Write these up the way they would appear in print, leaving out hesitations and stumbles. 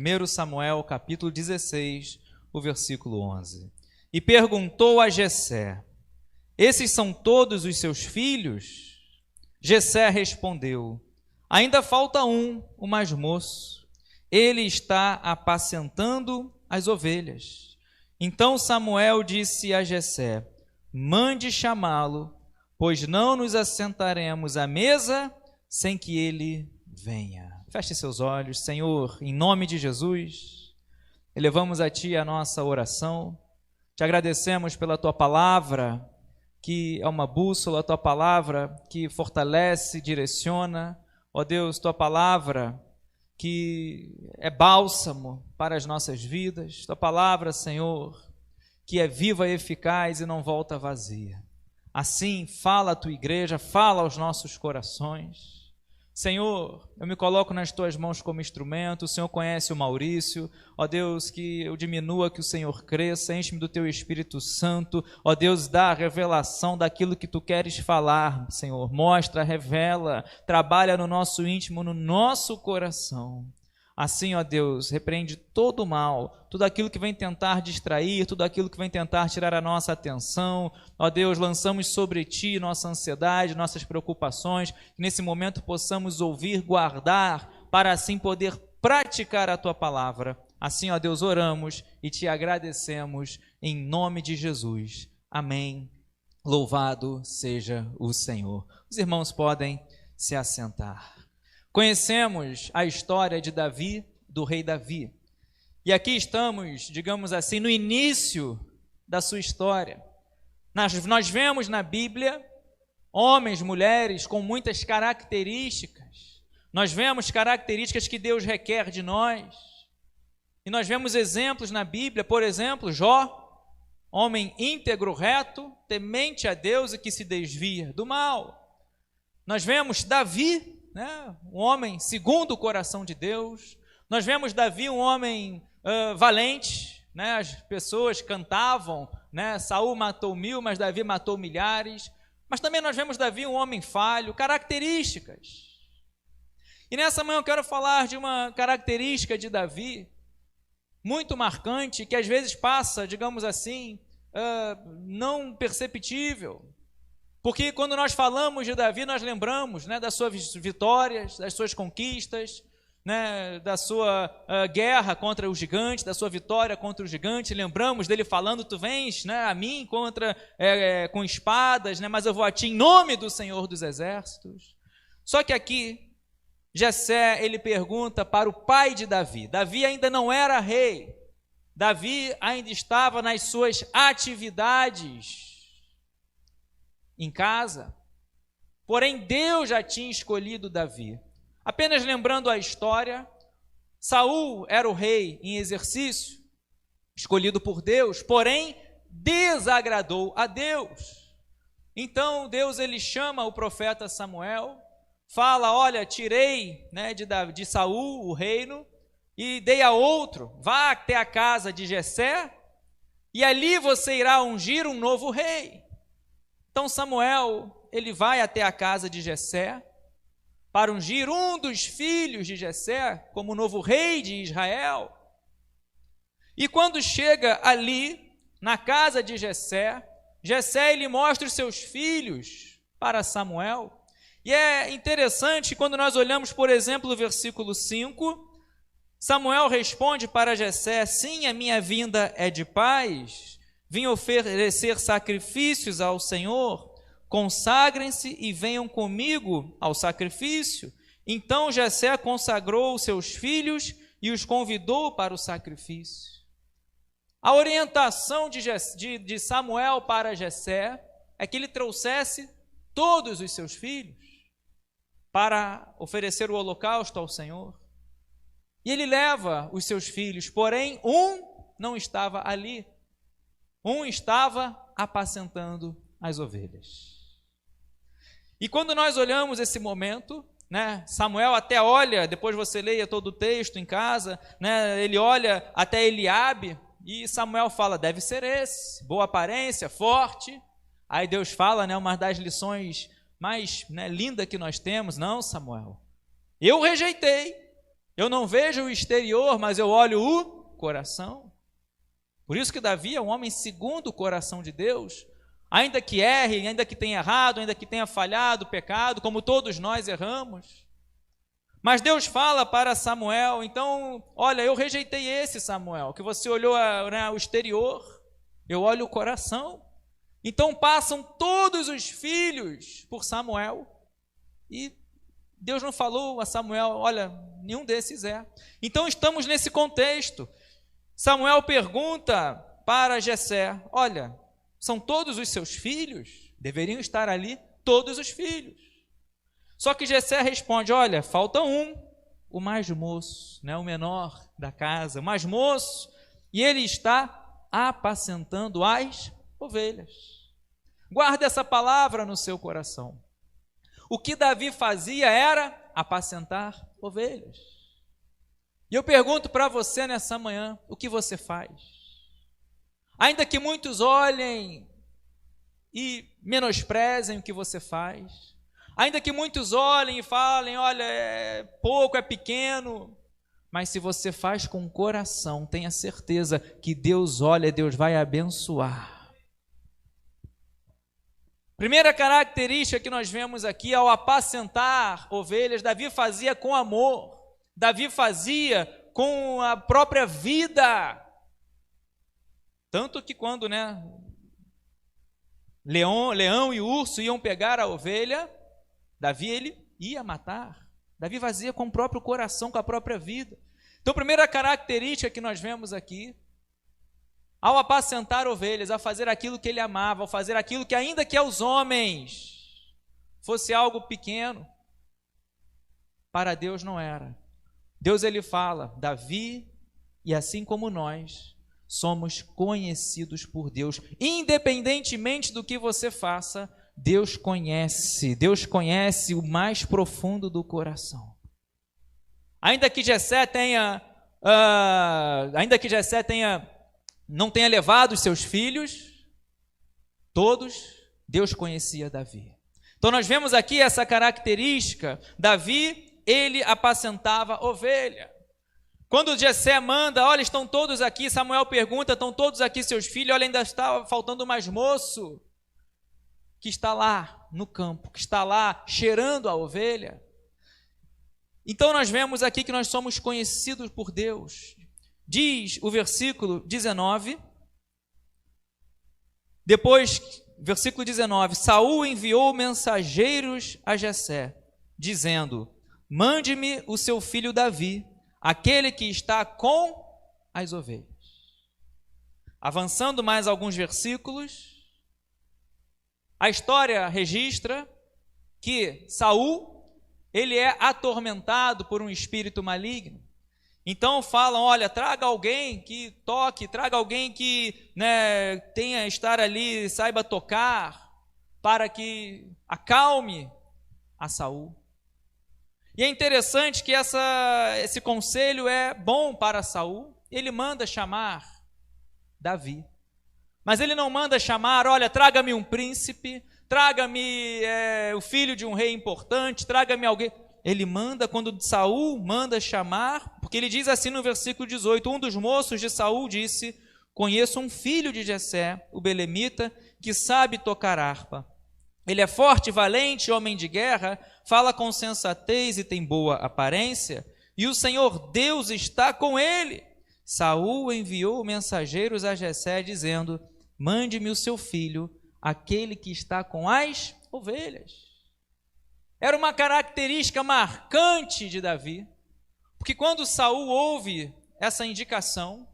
1 Samuel, capítulo 16, o versículo 11. E perguntou a Jessé: esses são todos os seus filhos? Jessé respondeu: ainda falta um, o mais moço. Ele está apacentando as ovelhas. Então Samuel disse a Jessé: mande chamá-lo, pois não nos assentaremos à mesa sem que ele venha. Feche seus olhos. Senhor, em nome de Jesus, elevamos a Ti a nossa oração. Te agradecemos pela Tua palavra, que é uma bússola, a Tua palavra que fortalece, direciona. Ó Deus, Tua palavra que é bálsamo para as nossas vidas. Tua palavra, Senhor, que é viva e eficaz e não volta vazia. Assim, fala a Tua igreja, fala aos nossos corações. Senhor, eu me coloco nas Tuas mãos como instrumento. O Senhor conhece o Maurício. Ó Deus, que eu diminua, que o Senhor cresça. Enche-me do Teu Espírito Santo. Ó Deus, dá a revelação daquilo que Tu queres falar, Senhor. Mostra, revela, trabalha no nosso íntimo, no nosso coração. Assim, ó Deus, repreende todo o mal, tudo aquilo que vem tentar distrair, tudo aquilo que vem tentar tirar a nossa atenção. Ó Deus, lançamos sobre Ti nossa ansiedade, nossas preocupações, que nesse momento possamos ouvir, guardar, para assim poder praticar a Tua palavra. Assim, ó Deus, oramos e Te agradecemos em nome de Jesus. Amém. Louvado seja o Senhor. Os irmãos podem se assentar. Conhecemos a história de Davi, do rei Davi. E aqui estamos, digamos assim, no início da sua história. Nós vemos na Bíblia homens, mulheres com muitas características. Nós vemos características que Deus requer de nós. E nós vemos exemplos na Bíblia, por exemplo, Jó, homem íntegro, reto, temente a Deus e que se desvia do mal. Nós vemos Davi, um homem segundo o coração de Deus. Nós vemos Davi um homem valente, as pessoas cantavam, Saul matou 1000, mas Davi matou milhares. Mas também nós vemos Davi um homem falho, características. E nessa manhã eu quero falar de uma característica de Davi muito marcante, que às vezes passa, digamos assim, não perceptível. Porque quando nós falamos de Davi, nós lembramos das suas vitórias, das suas conquistas, da sua guerra contra o gigante, da sua vitória contra o gigante. Lembramos dele falando: tu vens a mim com espadas, mas eu vou a ti em nome do Senhor dos Exércitos. Só que aqui, Jessé, ele pergunta para o pai de Davi. Davi ainda não era rei. Davi ainda estava nas suas atividades em casa, porém Deus já tinha escolhido Davi. Apenas lembrando a história, Saul era o rei em exercício, escolhido por Deus, porém desagradou a Deus. Então Deus ele chama o profeta Samuel, fala: olha, tirei de Saul o reino e dei a outro, vá até a casa de Jessé e ali você irá ungir um novo rei. Então Samuel, ele vai até a casa de Jessé para ungir um dos filhos de Jessé como novo rei de Israel. E quando chega ali, na casa de Jessé, Jessé ele mostra os seus filhos para Samuel. E é interessante quando nós olhamos, por exemplo, o versículo 5, Samuel responde para Jessé: sim, a minha vinda é de paz. Vim oferecer sacrifícios ao Senhor, consagrem-se e venham comigo ao sacrifício. Então Jessé consagrou os seus filhos e os convidou para o sacrifício. A orientação de Samuel para Jessé é que ele trouxesse todos os seus filhos para oferecer o holocausto ao Senhor. E ele leva os seus filhos, porém um não estava ali. Um estava apacentando as ovelhas. E quando nós olhamos esse momento, Samuel até olha, depois você leia todo o texto em casa, ele olha até Eliabe, e Samuel fala: deve ser esse, boa aparência, forte. Aí Deus fala, uma das lições mais lindas que nós temos: não, Samuel, eu rejeitei, Eu não vejo o exterior, mas eu olho o coração. Por isso que Davi é um homem segundo o coração de Deus. Ainda que erre, ainda que tenha errado, ainda que tenha falhado, pecado, como todos nós erramos. Mas Deus fala para Samuel, então, olha, eu rejeitei esse Samuel, que você olhou o exterior, eu olho o coração. Então passam todos os filhos por Samuel, e Deus não falou a Samuel, olha, nenhum desses é. Então estamos nesse contexto. Samuel pergunta para Jessé, olha, são todos os seus filhos? Deveriam estar ali todos os filhos. Só que Jessé responde, olha, falta um, o mais moço, né, o menor da casa, o mais moço, e ele está apacentando as ovelhas. Guarde essa palavra no seu coração. O que Davi fazia era apacentar ovelhas. E eu pergunto para você nessa manhã, o que você faz? Ainda que muitos olhem e menosprezem o que você faz, ainda que muitos olhem e falem, olha, é pouco, é pequeno, mas se você faz com o coração, tenha certeza que Deus olha, Deus vai abençoar. Primeira característica que nós vemos aqui, ao apacentar ovelhas, Davi fazia com amor, Davi fazia com a própria vida. Tanto que quando, leão e urso iam pegar a ovelha, Davi, ele ia matar. Davi fazia com o próprio coração, com a própria vida. Então, a primeira característica que nós vemos aqui, ao apacentar ovelhas, a fazer aquilo que ele amava, ao fazer aquilo que ainda que aos homens fosse algo pequeno, para Deus não era. Deus, ele fala, Davi, e assim como nós, somos conhecidos por Deus, independentemente do que você faça, Deus conhece o mais profundo do coração. Ainda que Jessé não tenha levado os seus filhos, todos, Deus conhecia Davi. Então nós vemos aqui essa característica, Davi, ele apacentava ovelha. Quando Jessé manda, olha, estão todos aqui, Samuel pergunta, estão todos aqui seus filhos, olha, ainda está faltando mais moço, que está lá no campo, que está lá cheirando a ovelha. Então nós vemos aqui que nós somos conhecidos por Deus. Diz o versículo 19, depois, versículo 19, Saul enviou mensageiros a Jessé, dizendo, mande-me o seu filho Davi, aquele que está com as ovelhas. Avançando mais alguns versículos, a história registra que Saul, ele é atormentado por um espírito maligno. Então falam, olha, traga alguém que toque, traga alguém que tenha estar ali, saiba tocar, para que acalme a Saul. E é interessante que esse conselho é bom para Saul. Ele manda chamar Davi. Mas ele não manda chamar, olha, traga-me um príncipe, traga-me o filho de um rei importante, traga-me alguém. Ele manda, quando Saul manda chamar, porque ele diz assim no versículo 18, um dos moços de Saul disse, conheço um filho de Jessé, o belemita, que sabe tocar harpa. Ele é forte e valente, homem de guerra, fala com sensatez e tem boa aparência, e o Senhor Deus está com ele. Saul enviou mensageiros a Jessé, dizendo, mande-me o seu filho, aquele que está com as ovelhas. Era uma característica marcante de Davi, porque quando Saul ouve essa indicação,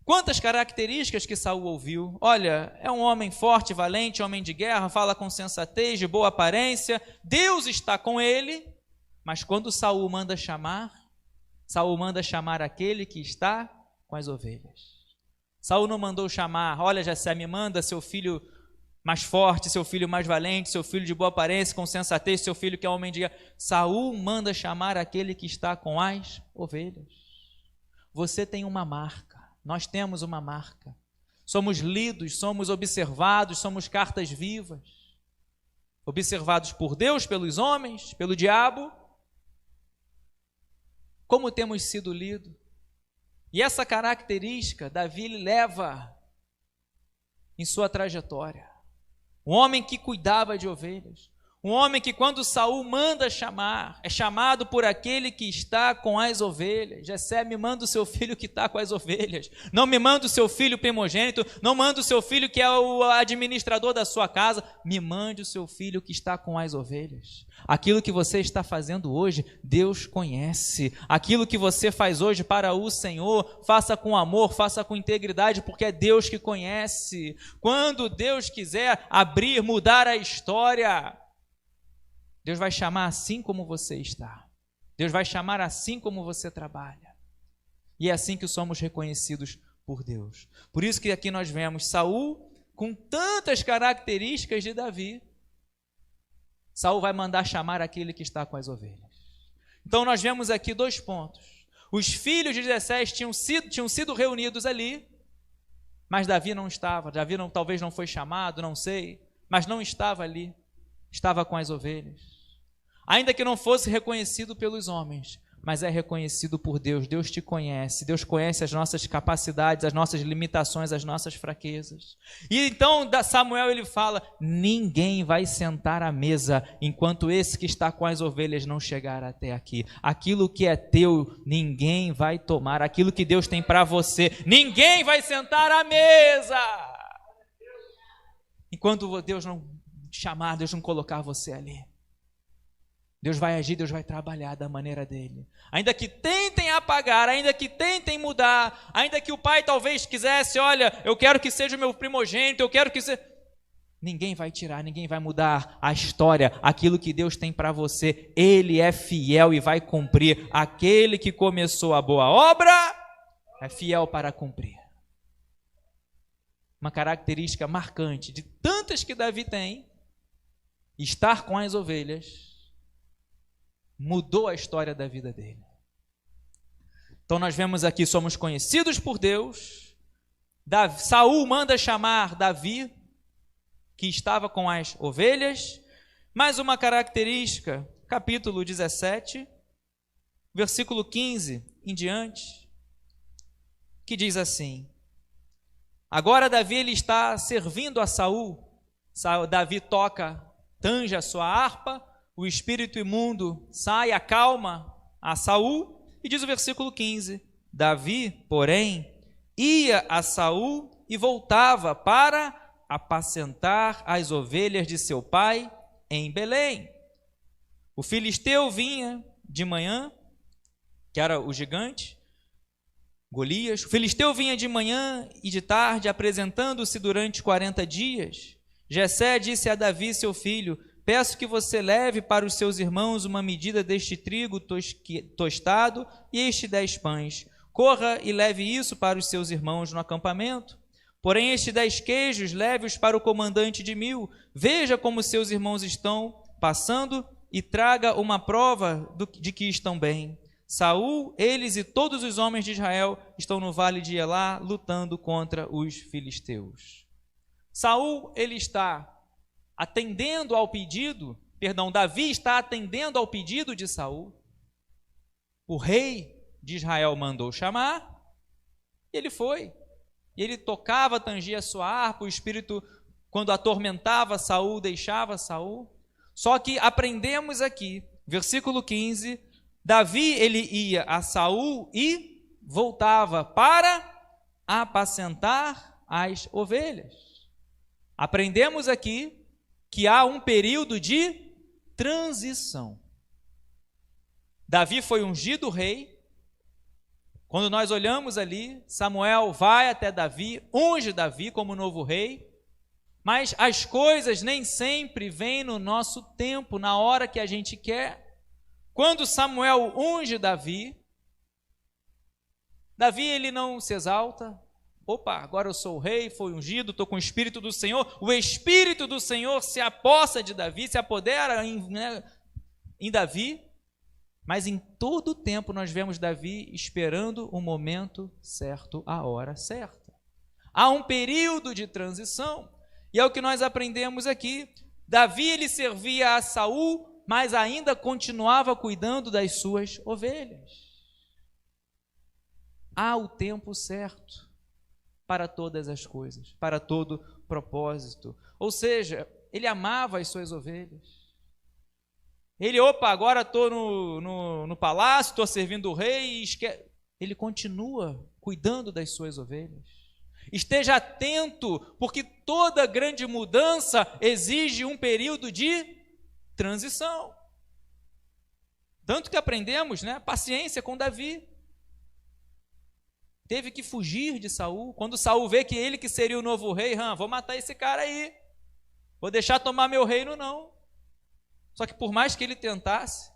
quantas características que Saul ouviu? Olha, é um homem forte, valente, homem de guerra, fala com sensatez, de boa aparência, Deus está com ele, mas quando Saul manda chamar aquele que está com as ovelhas. Saul não mandou chamar, olha, Jessé, me manda seu filho mais forte, seu filho mais valente, seu filho de boa aparência, com sensatez, seu filho que é homem de guerra. Saul manda chamar aquele que está com as ovelhas. Você tem uma marca, nós temos uma marca. Somos lidos, somos observados, somos cartas vivas. Observados por Deus, pelos homens, pelo diabo. como temos sido lido. E essa característica Davi leva em sua trajetória. Um homem que cuidava de ovelhas. Um homem que, quando Saul manda chamar, é chamado por aquele que está com as ovelhas. Jessé, me manda o seu filho que está com as ovelhas. Não me manda o seu filho primogênito. Não manda o seu filho que é o administrador da sua casa. Me mande o seu filho que está com as ovelhas. Aquilo que você está fazendo hoje, Deus conhece. Aquilo que você faz hoje para o Senhor, faça com amor, faça com integridade, porque é Deus que conhece. Quando Deus quiser abrir, mudar a história, Deus vai chamar assim como você está. Deus vai chamar assim como você trabalha. E é assim que somos reconhecidos por Deus. Por isso que aqui nós vemos Saul com tantas características de Davi. Saul vai mandar chamar aquele que está com as ovelhas. Então nós vemos aqui 2 pontos. Os filhos de Jessé tinham sido reunidos ali, mas Davi não estava. Davi talvez não foi chamado, não sei, mas não estava ali. Estava com as ovelhas. Ainda que não fosse reconhecido pelos homens, mas é reconhecido por Deus. Deus te conhece. Deus conhece as nossas capacidades, as nossas limitações, as nossas fraquezas. E então Samuel ele fala: ninguém vai sentar à mesa enquanto esse que está com as ovelhas não chegar até aqui. Aquilo que é teu, ninguém vai tomar. Aquilo que Deus tem para você, ninguém vai sentar à mesa enquanto Deus não chamar, Deus não colocar você ali. Deus vai agir, Deus vai trabalhar da maneira dele. Ainda que tentem apagar, ainda que tentem mudar, ainda que o pai talvez quisesse, olha, eu quero que seja o meu primogênito, eu quero que seja... Ninguém vai tirar, ninguém vai mudar a história, aquilo que Deus tem para você. Ele é fiel e vai cumprir. Aquele que começou a boa obra é fiel para cumprir. Uma característica marcante de tantas que Davi tem, estar com as ovelhas, mudou a história da vida dele. Então nós vemos aqui, somos conhecidos por Deus. Saul manda chamar Davi, que estava com as ovelhas. Mais uma característica, capítulo 17, versículo 15 em diante, que diz assim: agora Davi ele está servindo a Saul. Davi tanja a sua harpa, o espírito imundo sai, acalma a Saul, e diz o versículo 15: Davi, porém, ia a Saul e voltava para apacentar as ovelhas de seu pai em Belém. O filisteu vinha de manhã, que era o gigante, Golias. O filisteu vinha de manhã e de tarde, apresentando-se durante 40 dias. Jessé disse a Davi, seu filho: peço que você leve para os seus irmãos uma medida deste trigo tostado e estes 10 pães. Corra e leve isso para os seus irmãos no acampamento. Porém, estes 10 queijos, leve-os para o comandante de 1000. Veja como seus irmãos estão passando e traga uma prova de que estão bem. Saul, eles e todos os homens de Israel estão no vale de Elá lutando contra os filisteus. Saul, ele está atendendo ao pedido, Davi está atendendo ao pedido de Saul. O rei de Israel mandou chamar, e ele foi. E ele tocava, tangia a sua harpa, o espírito, quando atormentava Saul, deixava Saul. Só que aprendemos aqui, versículo 15, Davi ele ia a Saul e voltava para apacentar as ovelhas. Aprendemos aqui que há um período de transição. Davi foi ungido rei. Quando nós olhamos ali, Samuel vai até Davi, unge Davi como novo rei, mas as coisas nem sempre vêm no nosso tempo, na hora que a gente quer. Quando Samuel unge Davi, ele não se exalta. Opa, agora eu sou o rei, fui ungido, estou com o Espírito do Senhor. O Espírito do Senhor se apossa de Davi, se apodera em Davi. Mas em todo o tempo nós vemos Davi esperando o momento certo, a hora certa. Há um período de transição, e é o que nós aprendemos aqui. Davi ele servia a Saul, mas ainda continuava cuidando das suas ovelhas. há o tempo certo para todas as coisas, para todo propósito. Ou seja, ele amava as suas ovelhas. Ele, agora estou no palácio, estou servindo o rei, ele continua cuidando das suas ovelhas. Esteja atento, porque toda grande mudança exige um período de transição. Tanto que aprendemos, paciência com Davi. Teve que fugir de Saul. Quando Saul vê que ele que seria o novo rei, vou matar esse cara aí. Vou deixar tomar meu reino, não. Só que por mais que ele tentasse,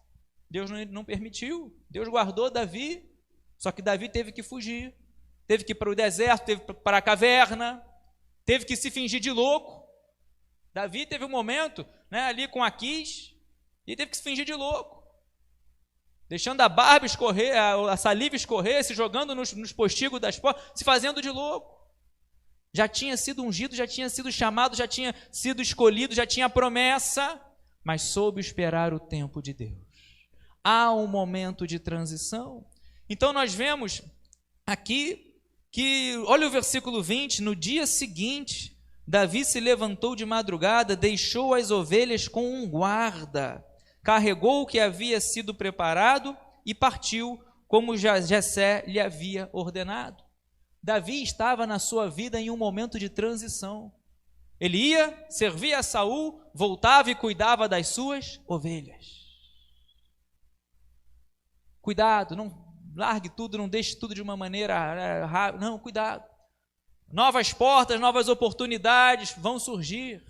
Deus não permitiu. Deus guardou Davi. Só que Davi teve que fugir. Teve que ir para o deserto, teve que ir para a caverna. Teve que se fingir de louco. Davi teve um momento, ali com Aquis, e teve que se fingir de louco. Deixando a barba escorrer, a saliva escorrer, se jogando nos postigos das portas, se fazendo de louco. Já tinha sido ungido, já tinha sido chamado, já tinha sido escolhido, já tinha promessa, mas soube esperar o tempo de Deus. Há um momento de transição. Então nós vemos aqui que, olha o versículo 20, no dia seguinte, Davi se levantou de madrugada, deixou as ovelhas com um guarda, carregou o que havia sido preparado e partiu, como Jessé lhe havia ordenado. Davi estava na sua vida em um momento de transição. Ele ia, servia a Saul, voltava e cuidava das suas ovelhas. Cuidado, não largue tudo, não deixe tudo de uma maneira rápida. Não, cuidado. Novas portas, novas oportunidades vão surgir,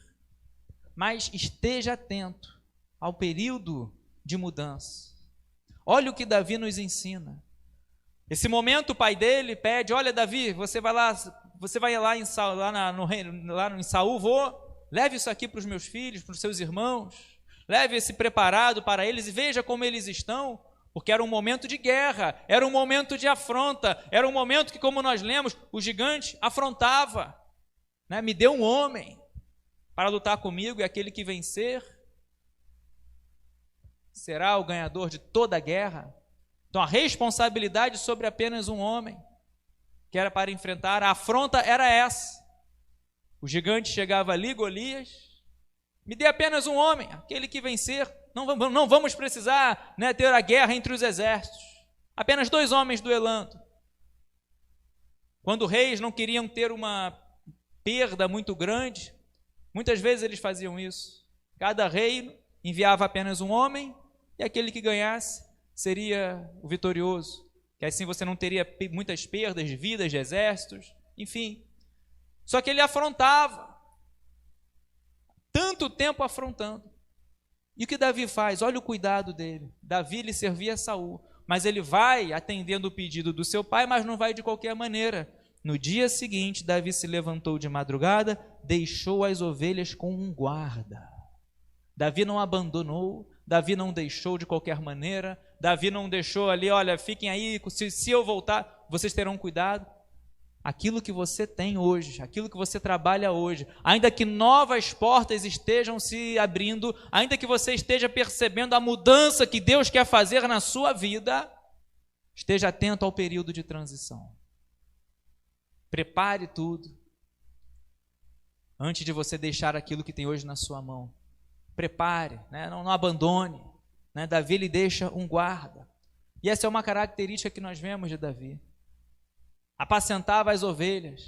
mas esteja atento ao período de mudança. Olha o que Davi nos ensina. Esse momento o pai dele pede: olha, Davi, você vai lá em Saul, leve isso aqui para os meus filhos, para os seus irmãos, leve esse preparado para eles e veja como eles estão, porque era um momento de guerra, era um momento de afronta, era um momento que, como nós lemos, o gigante afrontava, me dê um homem para lutar comigo, e aquele que vencer será o ganhador de toda a guerra. Então a responsabilidade sobre apenas um homem, que era para enfrentar, a afronta era essa. O gigante chegava ali, Golias, me dê apenas um homem, aquele que vencer, não vamos precisar ter a guerra entre os exércitos, apenas 2 homens duelando. Quando reis não queriam ter uma perda muito grande, muitas vezes eles faziam isso. Cada rei enviava apenas um homem, e aquele que ganhasse seria o vitorioso, que assim você não teria muitas perdas de vidas, de exércitos, enfim. Só que ele afrontava, tanto tempo afrontando. E o que Davi faz? Olha o cuidado dele. Davi lhe servia a Saul, mas ele vai atendendo o pedido do seu pai, mas não vai de qualquer maneira. No dia seguinte, Davi se levantou de madrugada, deixou as ovelhas com um guarda. Davi não abandonou, Davi não deixou de qualquer maneira, Davi não deixou ali, olha, fiquem aí, se eu voltar, vocês terão cuidado. Aquilo que você tem hoje, aquilo que você trabalha hoje, ainda que novas portas estejam se abrindo, ainda que você esteja percebendo a mudança que Deus quer fazer na sua vida, esteja atento ao período de transição. Prepare tudo antes de você deixar aquilo que tem hoje na sua mão. Prepare, não abandone. Davi lhe deixa um guarda. E essa é uma característica que nós vemos de Davi. Apacentava as ovelhas,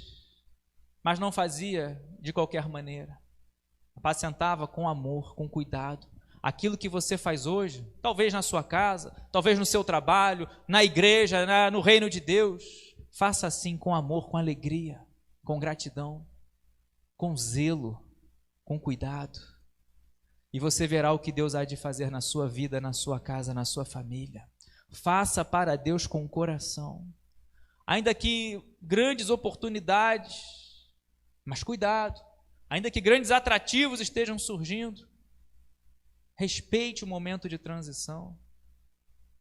mas não fazia de qualquer maneira. Apacentava com amor, com cuidado. Aquilo que você faz hoje, talvez na sua casa, talvez no seu trabalho, na igreja, no reino de Deus, faça assim com amor, com alegria, com gratidão, com zelo, com cuidado. E você verá o que Deus há de fazer na sua vida, na sua casa, na sua família. Faça para Deus com o coração. Ainda que grandes oportunidades, mas cuidado. Ainda que grandes atrativos estejam surgindo, respeite o momento de transição.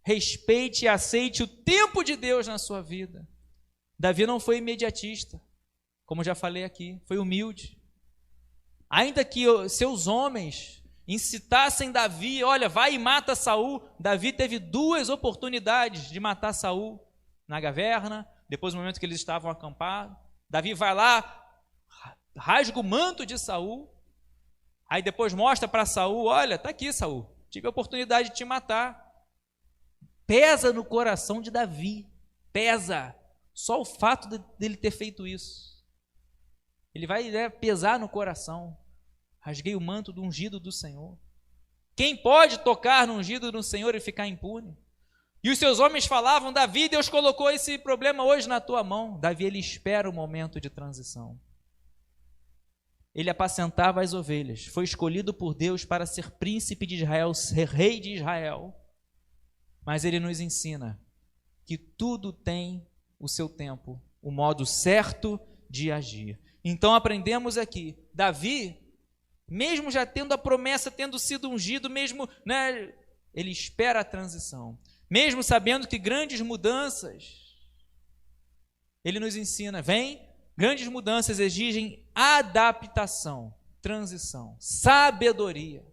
Respeite e aceite o tempo de Deus na sua vida. Davi não foi imediatista, como já falei aqui, foi humilde. Ainda que seus homens incitassem Davi, olha, vai e mata Saul. Davi teve 2 oportunidades de matar Saul, na caverna, depois do momento que eles estavam acampados. Davi vai lá, rasga o manto de Saul, aí depois mostra para Saul, olha, está aqui Saul, tive a oportunidade de te matar. Pesa no coração de Davi, pesa, só o fato dele ter feito isso. Ele vai pesar no coração. Rasguei o manto do ungido do Senhor. Quem pode tocar no ungido do Senhor e ficar impune? E os seus homens falavam, Davi, Deus colocou esse problema hoje na tua mão. Davi, ele espera o momento de transição. Ele apacentava as ovelhas, foi escolhido por Deus para ser príncipe de Israel, ser rei de Israel. Mas ele nos ensina que tudo tem o seu tempo, o modo certo de agir. Então aprendemos aqui, Davi, mesmo já tendo a promessa, tendo sido ungido, mesmo, ele espera a transição. Mesmo sabendo que grandes mudanças, ele nos ensina, grandes mudanças exigem adaptação, transição, sabedoria.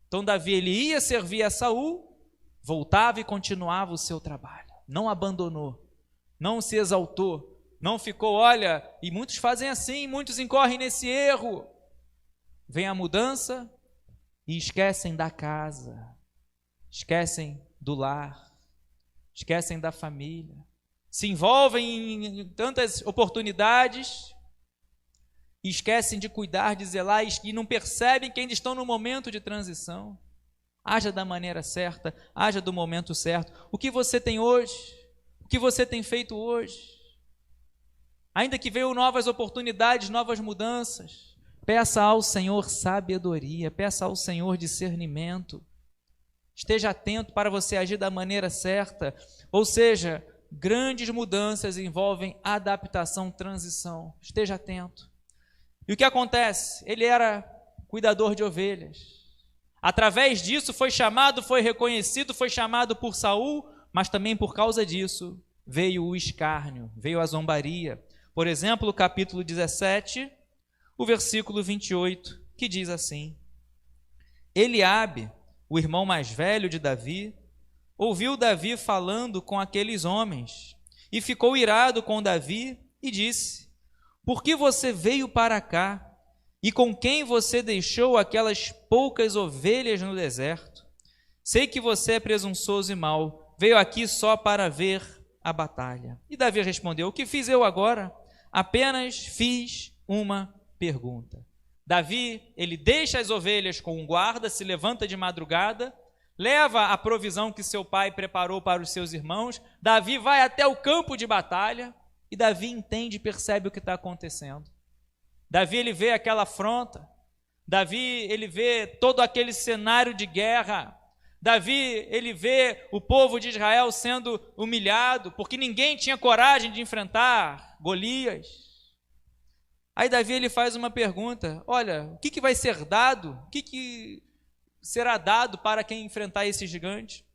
Então Davi, ele ia servir a Saul, voltava e continuava o seu trabalho. Não abandonou, não se exaltou, não ficou, e muitos fazem assim, muitos incorrem nesse erro. Vem a mudança e esquecem da casa, esquecem do lar, esquecem da família, se envolvem em tantas oportunidades e esquecem de cuidar, de zelar e não percebem que ainda estão no momento de transição. Haja da maneira certa, haja do momento certo. O que você tem hoje? O que você tem feito hoje? Ainda que venham novas oportunidades, novas mudanças, peça ao Senhor sabedoria, peça ao Senhor discernimento. Esteja atento para você agir da maneira certa. Ou seja, grandes mudanças envolvem adaptação, transição. Esteja atento. E o que acontece? Ele era cuidador de ovelhas. Através disso foi chamado, foi reconhecido, foi chamado por Saul, mas também por causa disso veio o escárnio, veio a zombaria. Por exemplo, o capítulo 17, o versículo 28, que diz assim: Eliabe, o irmão mais velho de Davi, ouviu Davi falando com aqueles homens e ficou irado com Davi e disse: Por que você veio para cá? E com quem você deixou aquelas poucas ovelhas no deserto? Sei que você é presunçoso e mau, veio aqui só para ver a batalha. E Davi respondeu: O que fiz eu agora? Apenas fiz uma pergunta. Davi, ele deixa as ovelhas com um guarda, se levanta de madrugada, leva a provisão que seu pai preparou para os seus irmãos. Davi vai até o campo de batalha e Davi entende e percebe o que está acontecendo. Davi, ele vê aquela afronta. Davi, ele vê todo aquele cenário de guerra. Davi, ele vê o povo de Israel sendo humilhado, porque ninguém tinha coragem de enfrentar Golias. Aí Davi, ele faz uma pergunta: olha, o que vai ser dado? O que será dado para quem enfrentar esse gigante?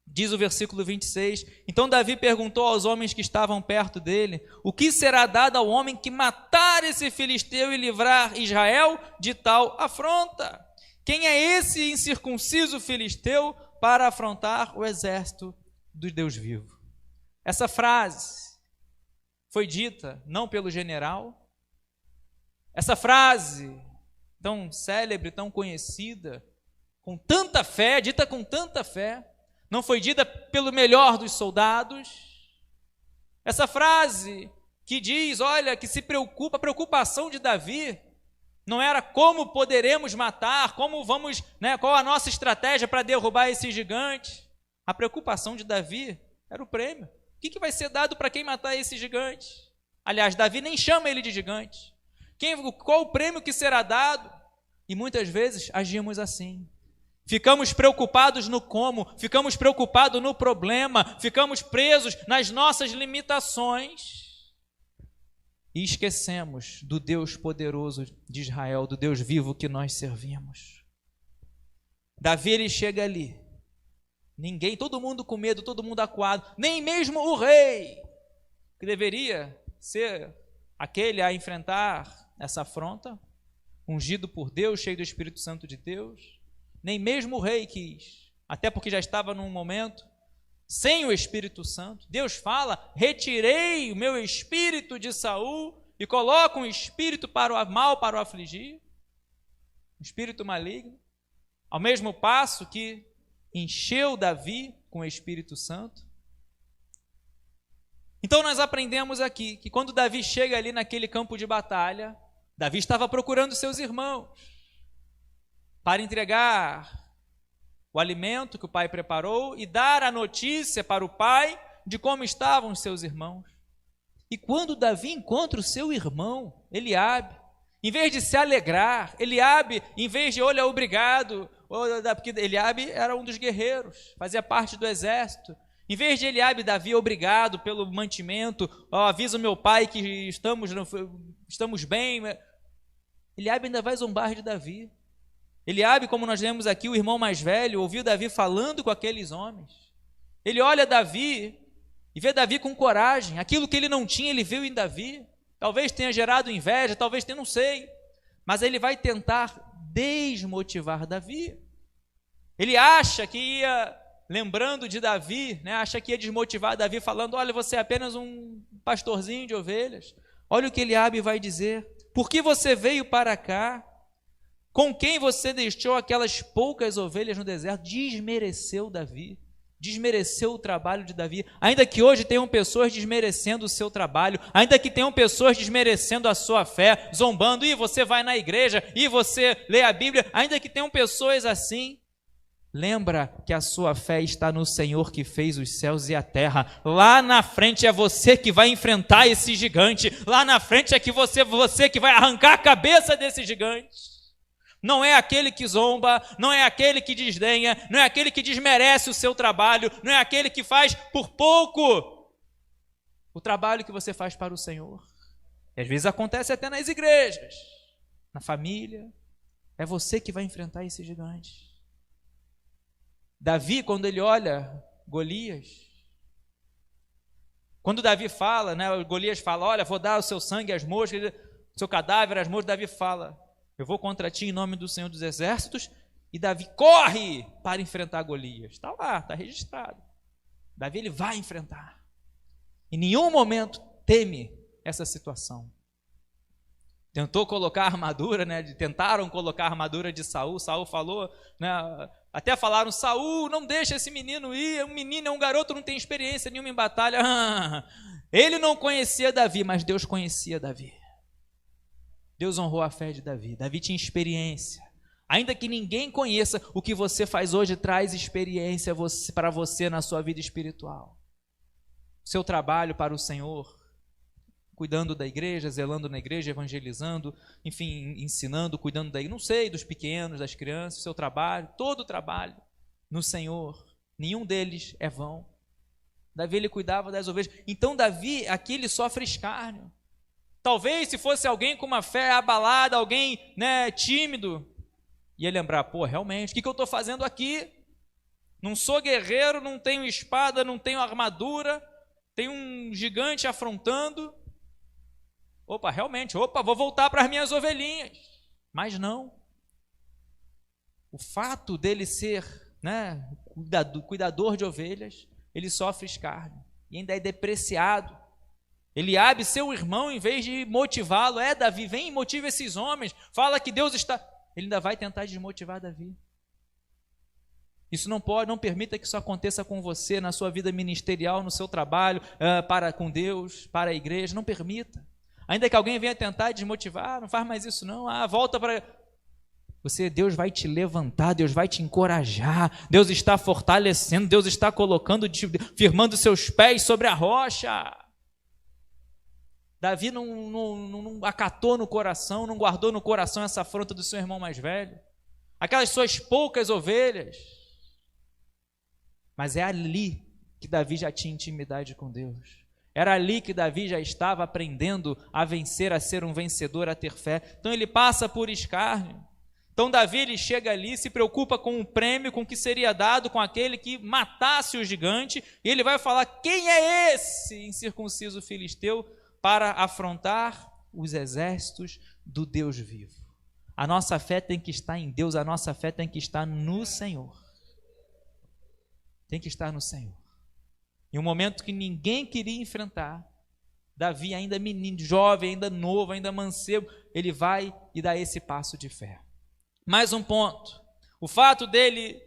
Diz o versículo 26, então Davi perguntou aos homens que estavam perto dele: o que será dado ao homem que matar esse filisteu e livrar Israel de tal afronta? Quem é esse incircunciso filisteu para afrontar o exército do Deus vivo? Essa frase foi dita não pelo general. Essa frase tão célebre, tão conhecida, com tanta fé, dita com tanta fé, não foi dita pelo melhor dos soldados. Essa frase que diz, olha, que se preocupa, a preocupação de Davi não era como poderemos matar, como vamos, qual a nossa estratégia para derrubar esse gigante. A preocupação de Davi era o prêmio. O que vai ser dado para quem matar esse gigante? Aliás, Davi nem chama ele de gigante. Qual o prêmio que será dado? E muitas vezes agimos assim. Ficamos preocupados no como, ficamos preocupados no problema, ficamos presos nas nossas limitações e esquecemos do Deus poderoso de Israel, do Deus vivo que nós servimos. Davi, ele chega ali, ninguém, todo mundo com medo, todo mundo acuado, nem mesmo o rei, que deveria ser aquele a enfrentar essa afronta, ungido por Deus, cheio do Espírito Santo de Deus, nem mesmo o rei quis, até porque já estava num momento sem o Espírito Santo. Deus fala: retirei o meu espírito de Saul e coloco um espírito para o mal, para o afligir, um espírito maligno. Ao mesmo passo que encheu Davi com o Espírito Santo. Então nós aprendemos aqui que quando Davi chega ali naquele campo de batalha, Davi estava procurando seus irmãos para entregar o alimento que o pai preparou e dar a notícia para o pai de como estavam os seus irmãos. E quando Davi encontra o seu irmão, Eliabe, em vez de se alegrar, Eliabe, em vez de, olha, obrigado, porque Eliabe era um dos guerreiros, fazia parte do exército. Em vez de Eliabe, Davi, obrigado pelo mantimento, aviso meu pai que estamos bem. Eliabe ainda vai zombar de Davi. Eliabe, como nós lemos aqui, o irmão mais velho, ouviu Davi falando com aqueles homens. Ele olha Davi e vê Davi com coragem. Aquilo que ele não tinha, ele viu em Davi. Talvez tenha gerado inveja, talvez tenha, não sei. Mas ele vai tentar desmotivar Davi. Ele acha que ia, lembrando de Davi, né, acha que ia desmotivar Davi falando: olha, você é apenas um pastorzinho de ovelhas. Olha o que Eliabe vai dizer: por que você veio para cá? Com quem você deixou aquelas poucas ovelhas no deserto? Desmereceu Davi, desmereceu o trabalho de Davi. Ainda que hoje tenham pessoas desmerecendo o seu trabalho, ainda que tenham pessoas desmerecendo a sua fé, zombando: e você vai na igreja, e você lê a Bíblia, ainda que tenham pessoas assim, lembra que a sua fé está no Senhor que fez os céus e a terra. Lá na frente é você que vai enfrentar esse gigante, lá na frente é que você que vai arrancar a cabeça desse gigante. Não é aquele que zomba, não é aquele que desdenha, não é aquele que desmerece o seu trabalho, não é aquele que faz por pouco o trabalho que você faz para o Senhor. E às vezes acontece até nas igrejas, na família. É você que vai enfrentar esse gigante. Davi, quando ele olha Golias, quando Davi fala, né, Golias fala: olha, vou dar o seu sangue às moscas, o seu cadáver às moscas. Davi fala: eu vou contra ti em nome do Senhor dos Exércitos. E Davi corre para enfrentar Golias. Está lá, está registrado. Davi, ele vai enfrentar. Em nenhum momento teme essa situação. Tentou colocar a armadura, né? Tentaram colocar a armadura de Saul. Saul falou, né? Até falaram: Saul, não deixa esse menino ir. É um menino, é um garoto, não tem experiência nenhuma em batalha. Ele não conhecia Davi, mas Deus conhecia Davi. Deus honrou a fé de Davi. Davi tinha experiência. Ainda que ninguém conheça, o que você faz hoje traz experiência para você na sua vida espiritual. Seu trabalho para o Senhor, cuidando da igreja, zelando na igreja, evangelizando, enfim, ensinando, cuidando da igreja, não sei, dos pequenos, das crianças, seu trabalho, todo o trabalho no Senhor, nenhum deles é vão. Davi, ele cuidava das ovelhas. Então Davi, aqui ele sofre escárnio. Talvez se fosse alguém com uma fé abalada, alguém, né, tímido, ia lembrar: pô, realmente, o que eu estou fazendo aqui? Não sou guerreiro, não tenho espada, não tenho armadura, tem um gigante afrontando. Realmente, vou voltar para as minhas ovelhinhas. Mas não. O fato dele ser, né, cuidador de ovelhas, ele sofre escárnio e ainda é depreciado. Eliabe, seu irmão, em vez de motivá-lo: Davi, vem e motiva esses homens, fala que Deus está... Ele ainda vai tentar desmotivar Davi. Isso não permita que isso aconteça com você, na sua vida ministerial, no seu trabalho, para com Deus, para a igreja. Não permita. Ainda que alguém venha tentar desmotivar: não faz mais isso não, volta para... Deus vai te levantar, Deus vai te encorajar, Deus está fortalecendo, Deus está firmando seus pés sobre a rocha. Davi não acatou no coração, não guardou no coração essa afronta do seu irmão mais velho, aquelas suas poucas ovelhas. Mas é ali que Davi já tinha intimidade com Deus. Era ali que Davi já estava aprendendo a vencer, a ser um vencedor, a ter fé. Então ele passa por escárnio. Então Davi, ele chega ali, se preocupa com o prêmio, com o que seria dado com aquele que matasse o gigante, e ele vai falar: quem é esse incircunciso filisteu para afrontar os exércitos do Deus vivo? A nossa fé tem que estar em Deus, a nossa fé tem que estar no Senhor. Tem que estar no Senhor. Em um momento que ninguém queria enfrentar, Davi, ainda menino, jovem, ainda novo, ainda mancebo, ele vai e dá esse passo de fé. Mais um ponto. O fato dele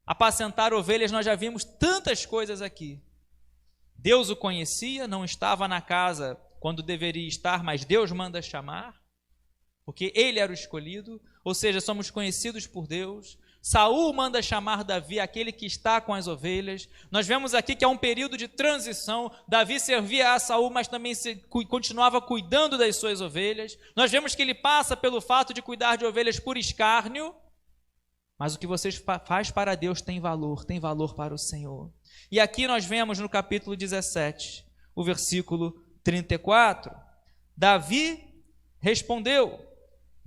apacentar ovelhas, nós já vimos tantas coisas aqui. Deus o conhecia, não estava na casa quando deveria estar, mas Deus manda chamar, porque ele era o escolhido, ou seja, somos conhecidos por Deus. Saul manda chamar Davi, aquele que está com as ovelhas. Nós vemos aqui que é um período de transição. Davi servia a Saul, mas também continuava cuidando das suas ovelhas. Nós vemos que ele passa pelo fato de cuidar de ovelhas por escárnio, mas o que você faz para Deus tem valor para o Senhor. E aqui nós vemos no capítulo 17, o versículo 34, Davi respondeu: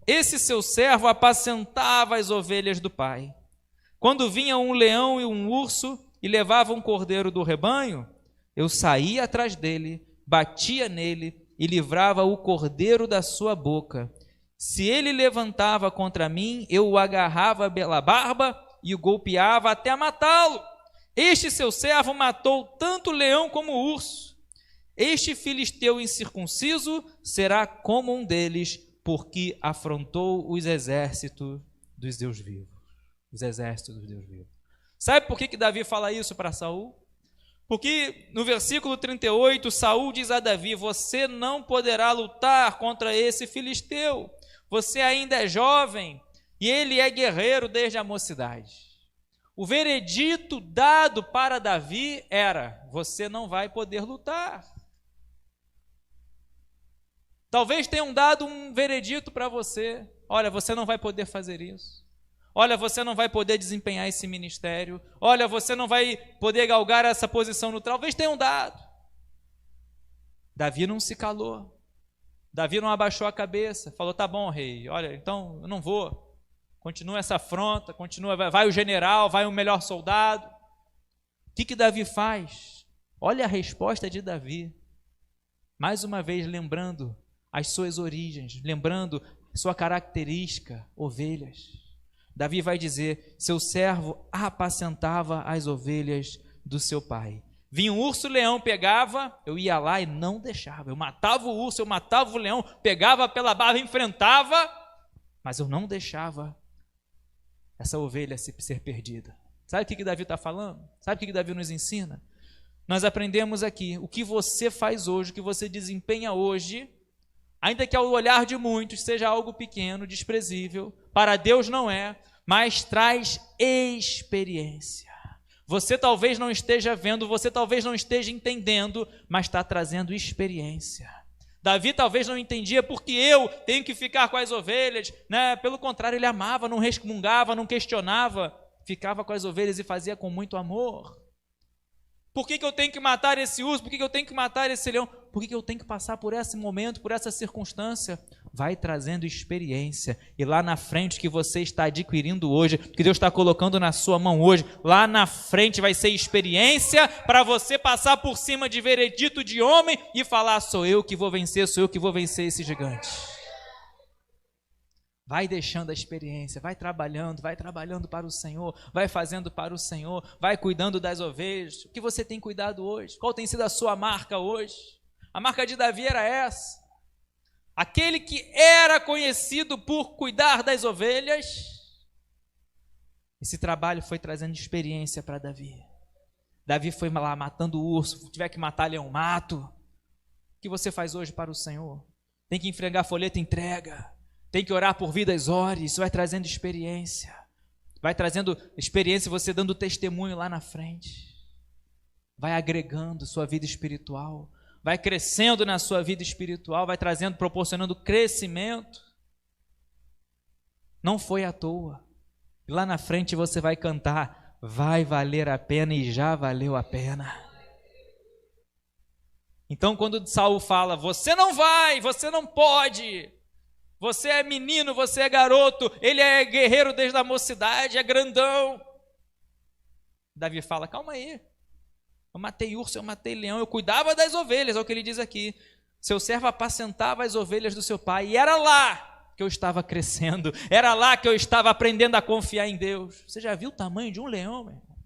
esse seu servo apacentava as ovelhas do pai. Quando vinha um leão e um urso e levava um cordeiro do rebanho, eu saía atrás dele, batia nele e livrava o cordeiro da sua boca. Se ele levantava contra mim, eu o agarrava pela barba e o golpeava até matá-lo. Este seu servo matou tanto o leão como o urso. Este filisteu incircunciso será como um deles, porque afrontou os exércitos dos Deus vivos. Os exércitos dos Deus vivos. Sabe por que Davi fala isso para Saul? Porque no versículo 38, Saul diz a Davi: você não poderá lutar contra esse filisteu. Você ainda é jovem e ele é guerreiro desde a mocidade. O veredito dado para Davi era: você não vai poder lutar. Talvez tenham dado um veredito para você: olha, você não vai poder fazer isso. Olha, você não vai poder desempenhar esse ministério. Olha, você não vai poder galgar essa posição no trono. Talvez tenham dado. Davi não se calou. Davi não abaixou a cabeça. Falou: tá bom, rei, olha, então eu não vou. Continua essa afronta, continua, vai o general, vai o melhor soldado. O que Davi faz? Olha a resposta de Davi. Mais uma vez lembrando as suas origens, lembrando sua característica, ovelhas. Davi vai dizer: seu servo apacentava as ovelhas do seu pai. Vinha um urso, o leão pegava, eu ia lá e não deixava. Eu matava o urso, eu matava o leão, pegava pela barba, enfrentava, mas eu não deixava essa ovelha ser perdida. Sabe o que Davi está falando? Sabe o que Davi nos ensina? Nós aprendemos aqui: o que você faz hoje, o que você desempenha hoje, ainda que ao olhar de muitos seja algo pequeno, desprezível, para Deus não é, mas traz experiência. Você talvez não esteja vendo, você talvez não esteja entendendo, mas está trazendo experiência. Davi talvez não entendia porque eu tenho que ficar com as ovelhas, né? Pelo contrário, ele amava, não resmungava, não questionava, ficava com as ovelhas e fazia com muito amor. Por que eu tenho que matar esse urso? Por que eu tenho que matar esse leão? Por que eu tenho que passar por esse momento, por essa circunstância? Vai trazendo experiência. E lá na frente que você está adquirindo hoje, que Deus está colocando na sua mão hoje, lá na frente vai ser experiência para você passar por cima de veredito de homem e falar: sou eu que vou vencer esse gigante. Vai deixando a experiência, vai trabalhando para o Senhor, vai fazendo para o Senhor, vai cuidando das ovelhas. O que você tem cuidado hoje? Qual tem sido a sua marca hoje? A marca de Davi era essa. Aquele que era conhecido por cuidar das ovelhas, esse trabalho foi trazendo experiência para Davi. Davi foi lá matando o urso, se tiver que matar leão, mato. O que você faz hoje para o Senhor? Tem que entregar folheto, entrega. Tem que orar por vidas, ore. Isso vai trazendo experiência. Vai trazendo experiência, você dando testemunho lá na frente. Vai agregando sua vida espiritual. Vai crescendo na sua vida espiritual. Vai trazendo, proporcionando crescimento. Não foi à toa. E lá na frente você vai cantar: vai valer a pena e já valeu a pena. Então quando Saul fala: você não vai, você não pode, você é menino, você é garoto, ele é guerreiro desde a mocidade, é grandão. Davi fala: calma aí, eu matei urso, eu matei leão, eu cuidava das ovelhas, é o que ele diz aqui. Seu servo apacentava as ovelhas do seu pai, e era lá que eu estava crescendo, era lá que eu estava aprendendo a confiar em Deus. Você já viu o tamanho de um leão, meu irmão?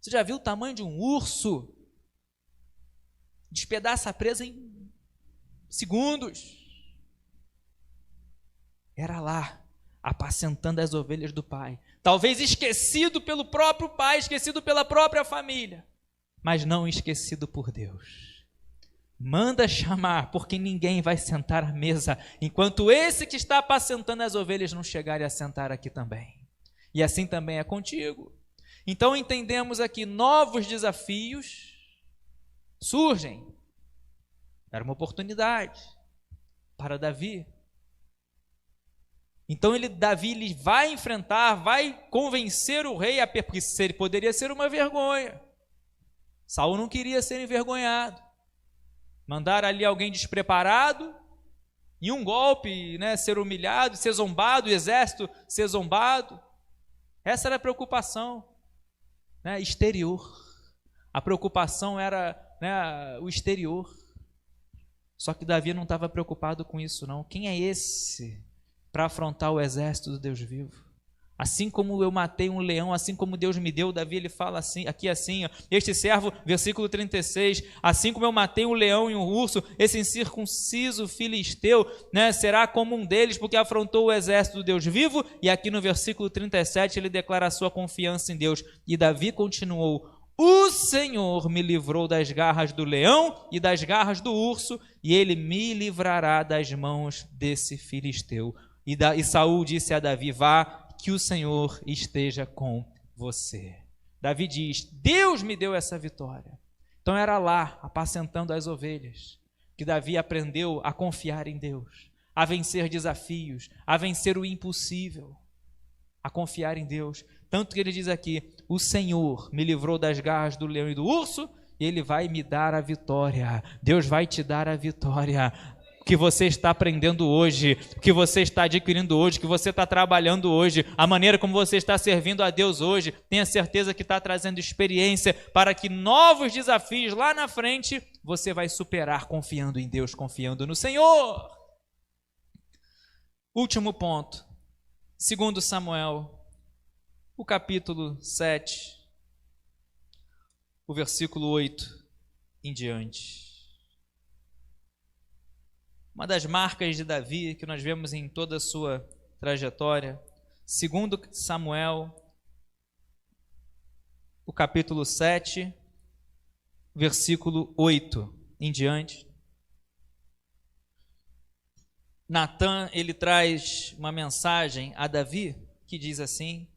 Você já viu o tamanho de um urso? despedaça a presa em segundos. Era lá, apacentando as ovelhas do pai. Talvez esquecido pelo próprio pai, esquecido pela própria família, mas não esquecido por Deus. Manda chamar, porque ninguém vai sentar à mesa enquanto esse que está apacentando as ovelhas não chegar a sentar aqui também. E assim também é contigo. Então entendemos aqui, novos desafios surgem. Era uma oportunidade para Davi. Então Davi ele vai enfrentar, vai convencer o rei, porque poderia ser uma vergonha. Saul não queria ser envergonhado. Mandar ali alguém despreparado, em um golpe, né, ser humilhado, ser zombado, o exército ser zombado. Essa era a preocupação, né, exterior. A preocupação era, né, o exterior. Só que Davi não estava preocupado com isso, não. Quem é esse para afrontar o exército do Deus vivo? Assim como eu matei um leão, assim como Deus me deu, Davi ele fala assim, aqui assim, ó, este servo, versículo 36, assim como eu matei um leão e um urso, esse incircunciso filisteu, né, será como um deles, porque afrontou o exército do Deus vivo. E aqui no versículo 37 ele declara a sua confiança em Deus. E Davi continuou: o Senhor me livrou das garras do leão e das garras do urso, e ele me livrará das mãos desse filisteu. E Saul disse a Davi: vá, que o Senhor esteja com você. Davi diz: Deus me deu essa vitória. Então era lá, apacentando as ovelhas, que Davi aprendeu a confiar em Deus, a vencer desafios, a vencer o impossível, a confiar em Deus. Tanto que ele diz aqui: o Senhor me livrou das garras do leão e do urso, e ele vai me dar a vitória. Deus vai te dar a vitória. Que você está aprendendo hoje, que você está adquirindo hoje, que você está trabalhando hoje, a maneira como você está servindo a Deus hoje, tenha certeza que está trazendo experiência para que novos desafios lá na frente você vai superar confiando em Deus, confiando no Senhor. Último ponto, 2 Samuel, o capítulo 7, o versículo 8 em diante. Uma das marcas de Davi que nós vemos em toda a sua trajetória, 2 Samuel, o capítulo 7, versículo 8 em diante. Natã, ele traz uma mensagem a Davi que diz assim: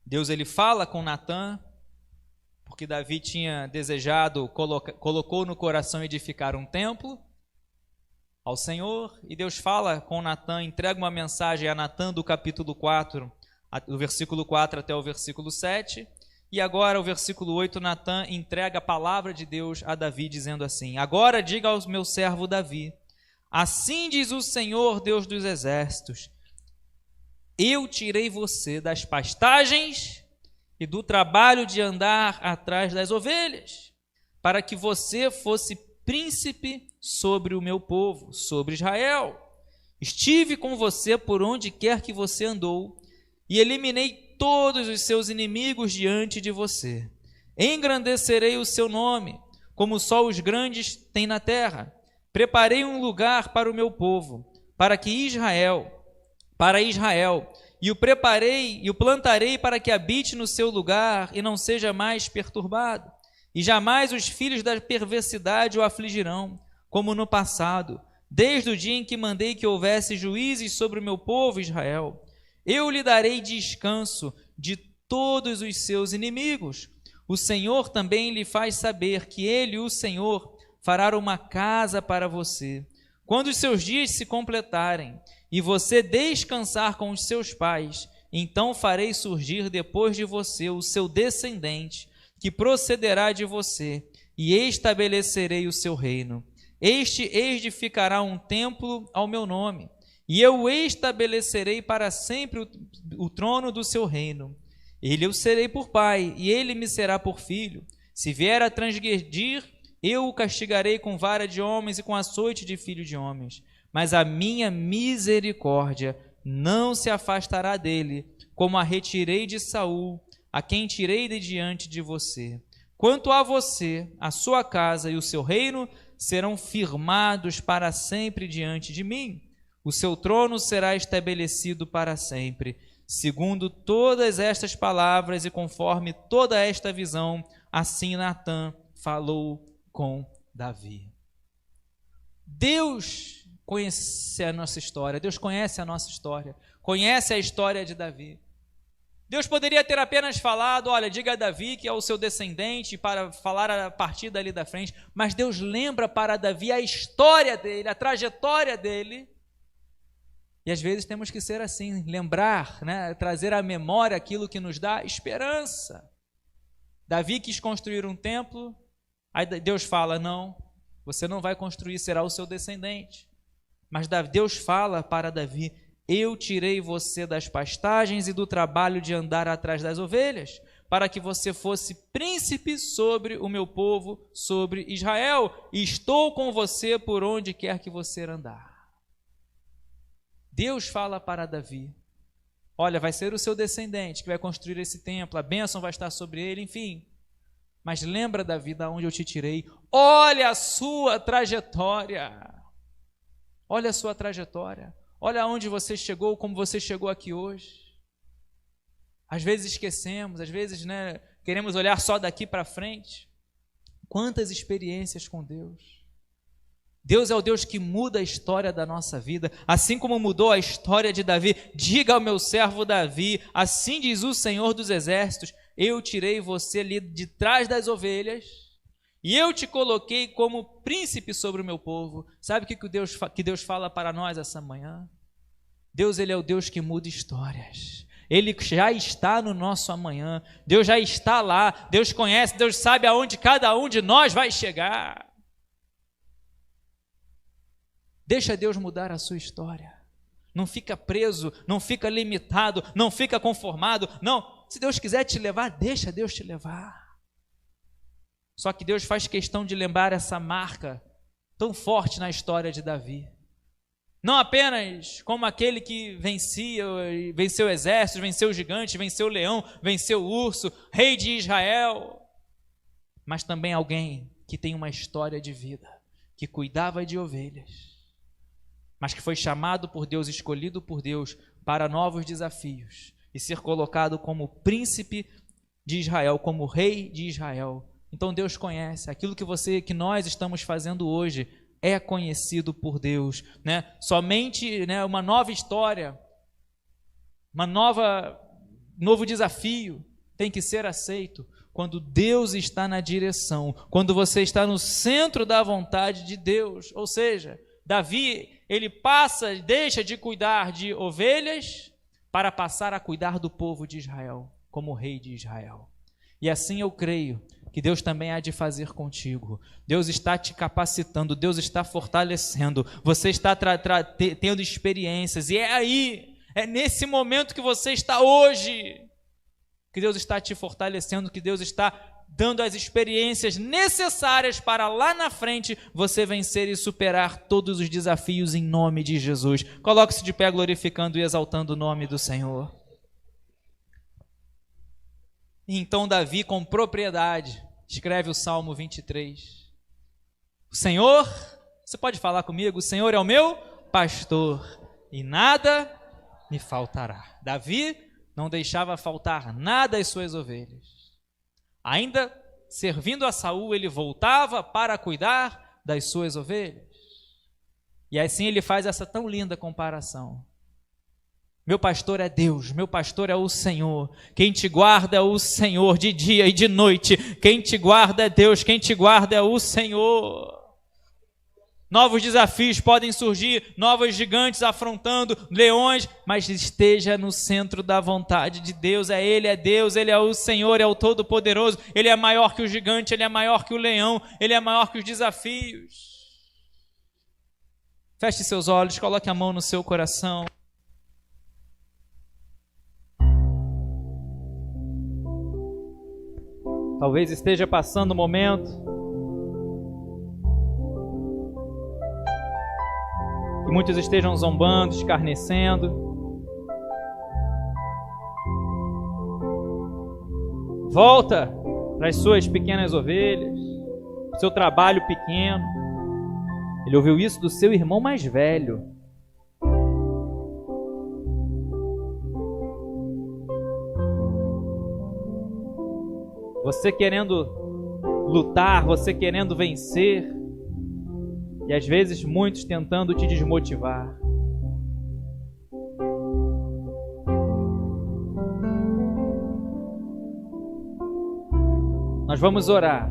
Deus ele fala com Natã, porque Davi tinha desejado, colocou no coração edificar um templo ao Senhor, e Deus fala com Natã, entrega uma mensagem a Natã do capítulo 4, do versículo 4 até o versículo 7, e agora o versículo 8, Natã entrega a palavra de Deus a Davi, dizendo assim: agora diga ao meu servo Davi, assim diz o Senhor, Deus dos exércitos, eu tirei você das pastagens e do trabalho de andar atrás das ovelhas, para que você fosse príncipe sobre o meu povo, sobre Israel. Estive com você por onde quer que você andou, e eliminei todos os seus inimigos diante de você. Engrandecerei o seu nome, como só os grandes têm na terra. Preparei um lugar para o meu povo, para Israel, e o preparei e o plantarei para que habite no seu lugar e não seja mais perturbado. E jamais os filhos da perversidade o afligirão, como no passado, desde o dia em que mandei que houvesse juízes sobre o meu povo Israel. Eu lhe darei descanso de todos os seus inimigos. O Senhor também lhe faz saber que ele, o Senhor, fará uma casa para você. Quando os seus dias se completarem e você descansar com os seus pais, então farei surgir depois de você o seu descendente, que procederá de você, e estabelecerei o seu reino. Este edificará um templo ao meu nome, e eu o estabelecerei para sempre o trono do seu reino. Ele eu serei por pai, e ele me será por filho. Se vier a transgredir, eu o castigarei com vara de homens e com açoite de filho de homens. Mas a minha misericórdia não se afastará dele, como a retirei de Saul, a quem tirei de diante de você. Quanto a você, a sua casa e o seu reino serão firmados para sempre diante de mim. O seu trono será estabelecido para sempre. Segundo todas estas palavras e conforme toda esta visão, assim Natã falou com Davi. Deus conhece a nossa história, Deus conhece a nossa história, conhece a história de Davi. Deus poderia ter apenas falado, olha, diga a Davi que é o seu descendente, para falar a partir dali da frente, mas Deus lembra para Davi a história dele, a trajetória dele. E às vezes temos que ser assim, lembrar, né, trazer à memória aquilo que nos dá esperança. Davi quis construir um templo, aí Deus fala, não, você não vai construir, será o seu descendente. Mas Deus fala para Davi, eu tirei você das pastagens e do trabalho de andar atrás das ovelhas, para que você fosse príncipe sobre o meu povo, sobre Israel, e estou com você por onde quer que você andar. Deus fala para Davi, olha, vai ser o seu descendente que vai construir esse templo, a bênção vai estar sobre ele, enfim. Mas lembra, Davi, de onde eu te tirei, olha a sua trajetória, olha a sua trajetória. Olha aonde você chegou, como você chegou aqui hoje. Às vezes esquecemos, às vezes, né, queremos olhar só daqui para frente. Quantas experiências com Deus. Deus é o Deus que muda a história da nossa vida, assim como mudou a história de Davi. Diga ao meu servo Davi, assim diz o Senhor dos Exércitos, eu tirei você ali de trás das ovelhas, e eu te coloquei como príncipe sobre o meu povo. Sabe o que Deus fala para nós essa manhã? Deus, ele é o Deus que muda histórias. Ele já está no nosso amanhã. Deus já está lá. Deus conhece, Deus sabe aonde cada um de nós vai chegar. Deixa Deus mudar a sua história. Não fica preso, não fica limitado, não fica conformado. Não, se Deus quiser te levar, deixa Deus te levar. Só que Deus faz questão de lembrar essa marca tão forte na história de Davi. Não apenas como aquele que venceu exércitos, venceu o gigante, venceu o leão, venceu o urso, rei de Israel, mas também alguém que tem uma história de vida, que cuidava de ovelhas, mas que foi chamado por Deus, escolhido por Deus para novos desafios e ser colocado como príncipe de Israel, como rei de Israel. Então Deus conhece aquilo que nós estamos fazendo hoje, é conhecido por Deus, né? Somente, né, uma nova história, novo desafio tem que ser aceito quando Deus está na direção, quando você está no centro da vontade de Deus. Ou seja, Davi, ele deixa de cuidar de ovelhas para passar a cuidar do povo de Israel, como rei de Israel. E assim eu creio que Deus também há de fazer contigo. Deus está te capacitando, Deus está fortalecendo, você está tendo experiências, e é nesse momento que você está hoje, que Deus está te fortalecendo, que Deus está dando as experiências necessárias para lá na frente você vencer e superar todos os desafios em nome de Jesus. Coloque-se de pé glorificando e exaltando o nome do Senhor. Então Davi, com propriedade, escreve o Salmo 23. O Senhor, você pode falar comigo? O Senhor é o meu pastor e nada me faltará. Davi não deixava faltar nada às suas ovelhas. Ainda servindo a Saul, ele voltava para cuidar das suas ovelhas. E assim ele faz essa tão linda comparação. Meu pastor é Deus, meu pastor é o Senhor. Quem te guarda é o Senhor de dia e de noite. Quem te guarda é Deus, quem te guarda é o Senhor. Novos desafios podem surgir, novos gigantes afrontando, leões, mas esteja no centro da vontade de Deus. Ele é Deus, Ele é o Senhor, é o Todo-Poderoso. Ele é maior que o gigante, Ele é maior que o leão, Ele é maior que os desafios. Feche seus olhos, coloque a mão no seu coração. Talvez esteja passando um momento que muitos estejam zombando, escarnecendo. Volta para as suas pequenas ovelhas, seu trabalho pequeno. Ele ouviu isso do seu irmão mais velho. Você querendo lutar, você querendo vencer, e às vezes muitos tentando te desmotivar. Nós vamos orar.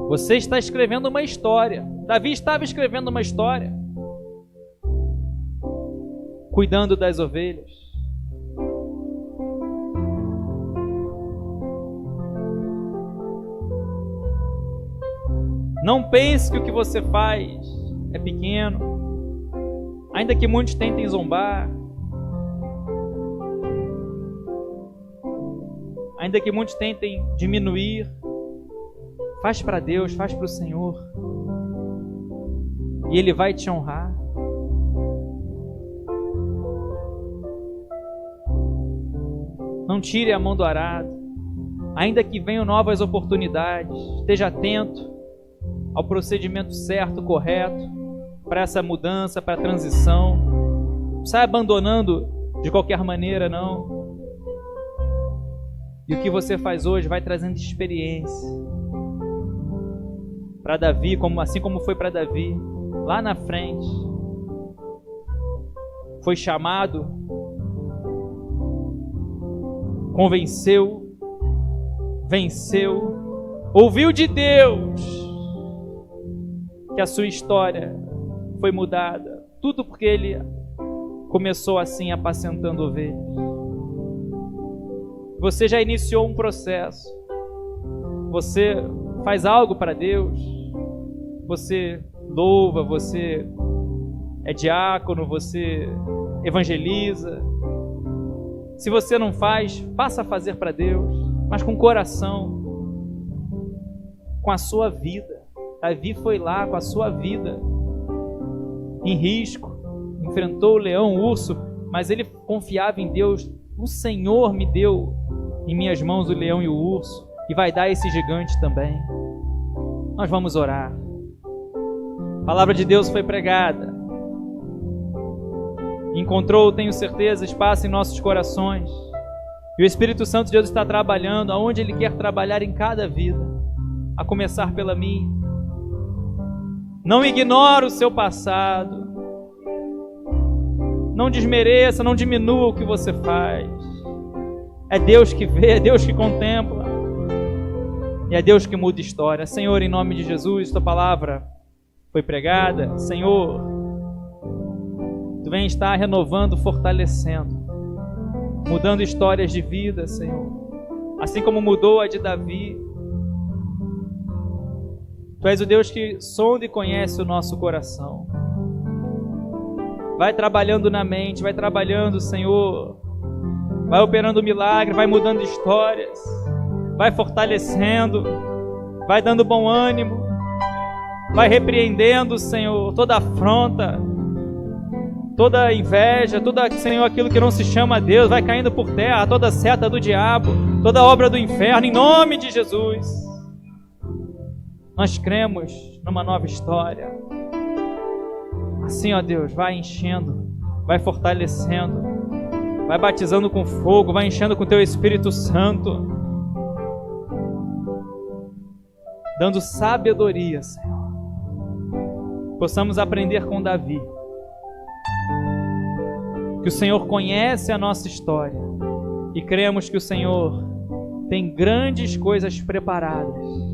Você está escrevendo uma história. Davi estava escrevendo uma história, cuidando das ovelhas. Não pense que o que você faz é pequeno, ainda que muitos tentem zombar, ainda que muitos tentem diminuir. Faz para Deus, faz para o Senhor, e Ele vai te honrar. Não tire a mão do arado, ainda que venham novas oportunidades. Esteja atento ao procedimento certo, correto, para essa mudança, para a transição. Não sai abandonando de qualquer maneira, não. E o que você faz hoje vai trazendo experiência para Davi, assim como foi para Davi lá na frente. Foi chamado, convenceu, venceu, ouviu de Deus que a sua história foi mudada. Tudo porque ele começou assim, apacentando ovelhas. Você já iniciou um processo. Você faz algo para Deus. Você louva, você é diácono, você evangeliza. Se você não faz, passa a fazer para Deus, mas com coração, com a sua vida. Davi foi lá com a sua vida em risco, enfrentou o leão, o urso, mas ele confiava em Deus. O Senhor me deu em minhas mãos o leão e o urso, e vai dar esse gigante também. Nós vamos orar. A palavra de Deus foi pregada, encontrou, tenho certeza, espaço em nossos corações, e o Espírito Santo de Deus está trabalhando aonde Ele quer trabalhar em cada vida, a começar pela minha. Não ignore o seu passado, não desmereça, não diminua o que você faz. É Deus que vê, é Deus que contempla, e é Deus que muda história. Senhor, em nome de Jesus, Tua palavra foi pregada. Senhor, Tu vem estar renovando, fortalecendo, mudando histórias de vida, Senhor, assim como mudou a de Davi. Tu és o Deus que sonda e conhece o nosso coração. Vai trabalhando na mente, vai trabalhando, Senhor, vai operando milagre, vai mudando histórias, vai fortalecendo, vai dando bom ânimo, vai repreendendo, Senhor, toda afronta, toda inveja, toda, Senhor, aquilo que não se chama Deus, vai caindo por terra, toda seta do diabo, toda obra do inferno, em nome de Jesus. Nós cremos numa nova história. Assim, ó Deus, vai enchendo, vai fortalecendo, vai batizando com fogo, vai enchendo com Teu Espírito Santo, dando sabedoria, Senhor. Possamos aprender com Davi, que o Senhor conhece a nossa história, e cremos que o Senhor tem grandes coisas preparadas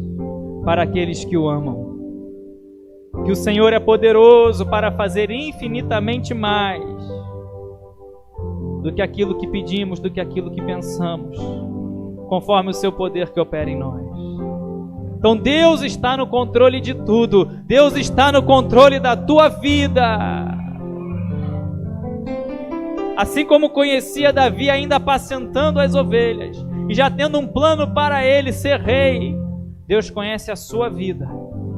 para aqueles que o amam. Que o Senhor é poderoso para fazer infinitamente mais do que aquilo que pedimos, do que aquilo que pensamos, conforme o Seu poder que opera em nós. Então Deus está no controle de tudo. Deus está no controle da tua vida. Assim como conhecia Davi ainda apacentando as ovelhas e já tendo um plano para ele ser rei, Deus conhece a sua vida.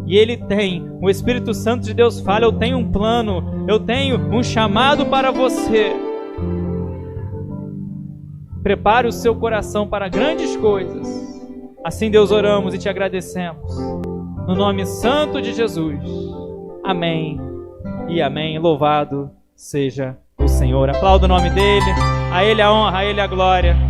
E Ele tem, o Espírito Santo de Deus fala: eu tenho um plano, eu tenho um chamado para você. prepare o seu coração para grandes coisas. Assim, Deus, oramos e te agradecemos. No nome santo de Jesus. Amém e amém. Louvado seja o Senhor. Aplauda o nome dele. A ele a honra, a ele a glória.